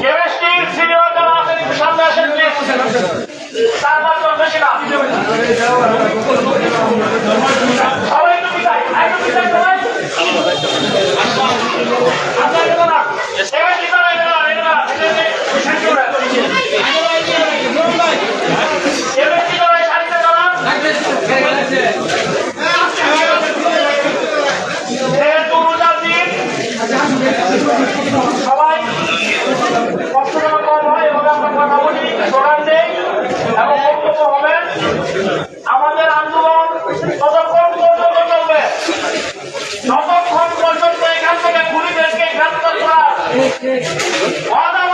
কেমিস্ট্রির সিনিয়র যারা আছেন একটু সামনে আসেন প্লিজ। 4-5 জন বেশি না, সবাই একটু পিছাই, একটু পিছাই সবাই। আপনার কেন না কেমিস্ট্রি করা এটা কেমিস্ট্রি করা শাড়িতে করা সবাই কষ্ট যেন কম হয় এভাবে আমরা কথা বলি, স্লোগান দেই এবং বক্তব্য হবে। আমাদের আন্দোলন ততক্ষণ পর্যন্ত চলবে যতক্ষণ পর্যন্ত এখান থেকে খুনিদেরকে গ্রেপ্তার করা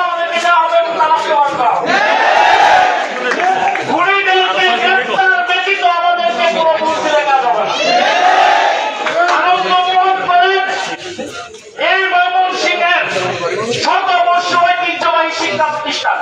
আমাদেরকে দেওয়া হবে তালাশি করা। খুনিদেরকে গ্রেপ্তার ব্যতীত আমাদেরকে কোনো ভুল দিলে কাজ হবে না। আনন্দ গ্রহণ করেন এই ময়মনসিংহের শত বর্ষ ঐতিহ্যবাহী শিক্ষা প্রতিষ্ঠান।